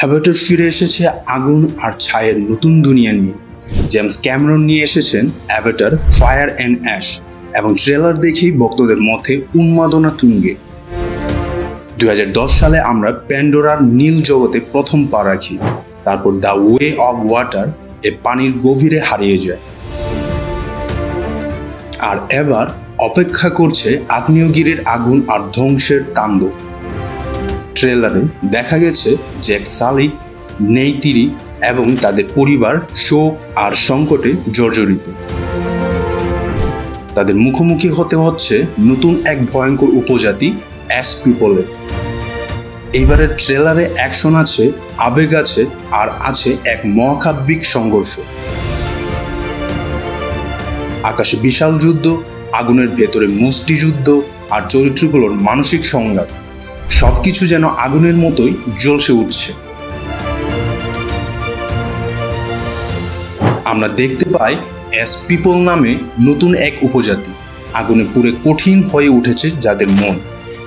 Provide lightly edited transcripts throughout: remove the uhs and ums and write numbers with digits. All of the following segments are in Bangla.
অ্যাভাটার ফিরে এসেছে আগুন আর ছায়ের নতুন দুনিয়া নিয়ে। জেমস ক্যামেরন নিয়ে এসেছেন অ্যাভাটার ফায়ার অ্যান্ড অ্যাশ এবং ট্রেলার দেখেই ভক্তদের মধ্যে উন্মাদনা তুঙ্গে। 2010 সালে আমরা প্যান্ডোরার নীল জগতে প্রথম পা রাখি, তারপর দ্য ওয়ে অফ ওয়াটার পানির গভীরে হারিয়ে যায়। আর এবার অপেক্ষা করছে আগ্নেয়গিরির আগুন আর ধ্বংসের তাণ্ডব। ট্রেলারে দেখা গেছে জ্যাক সালি, নেইতিরি এবং তাদের পরিবার শোক আর সংকটে জর্জরিত। তাদের মুখোমুখি হতে হচ্ছে নতুন এক ভয়ঙ্কর উপজাতি অ্যাশ পিপলের। এইবারের ট্রেলারে অ্যাকশন আছে, আবেগ আছে, আর আছে এক মহাকাব্যিক সংঘর্ষ। আকাশে বিশাল যুদ্ধ, আগুনের ভেতরে মুষ্টিযুদ্ধ আর চরিত্রগুলোর মানসিক সংঘাত, সবকিছু যেন আগুনের মতোই জ্বলসে উঠছে। আমরা দেখতে পাই অ্যাশ পিপল নামে নতুন এক উপজাতি। আগুনে পুড়ে কঠিন হয়ে উঠেছে যাদের মন।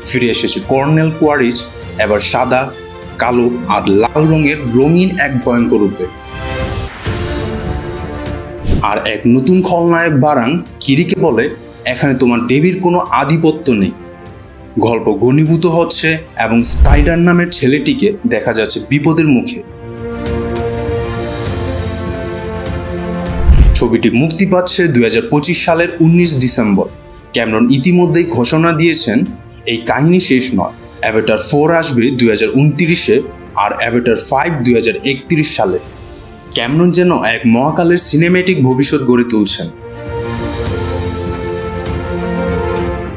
ফিরে এসেছে কর্নেল কোয়ারিজ, এবার সাদা, কালো আর লাল রঙের রঙিন এক ভয়ঙ্কর রূপে। আর এক নতুন খলনায়ক বারাং কিরিকে বলে, এখানে তোমার দেবীর কোনো আধিপত্য নেই। গল্প ঘনীভূত হচ্ছে এবং স্পাইডার নামের ছেলেটিকে দেখা যাচ্ছে বিপদের মুখে। ছবিটি মুক্তি পাচ্ছে 2025 সালের 19 ডিসেম্বর। ক্যামেরন ইতিমধ্যেই ঘোষণা দিয়েছেন এই কাহিনী শেষ নয়। অ্যাভাটার 4 আসবে 2029-এ আর অ্যাভাটার 5 2031 সালে। ক্যামেরন যেন এক মহাকালের সিনেম্যাটিক ভবিষ্যৎ গড়ে তুলছেন।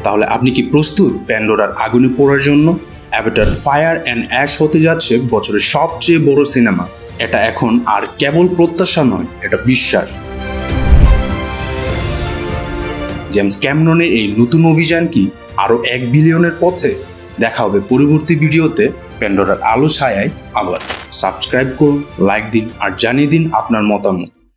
তাহলে আপনি কি প্রস্তুত প্যান্ডোরার আগুনে পড়ার জন্য? অ্যাভাটার ফায়ার অ্যান্ড অ্যাশ হতে যাচ্ছে বছরের সবচেয়ে বড় সিনেমা। এটা এখন আর কেবল প্রত্যাশা নয়, এটা বিশ্বাস। জেমস ক্যামেরনের এই নতুন অভিযান কি আরো 1 বিলিয়নের পথে? দেখা হবে পরবর্তী ভিডিওতে প্যান্ডোরার আলো ছায়ায় আবার। সাবস্ক্রাইব করুন, লাইক দিন আর জানিয়ে দিন আপনার মতামত।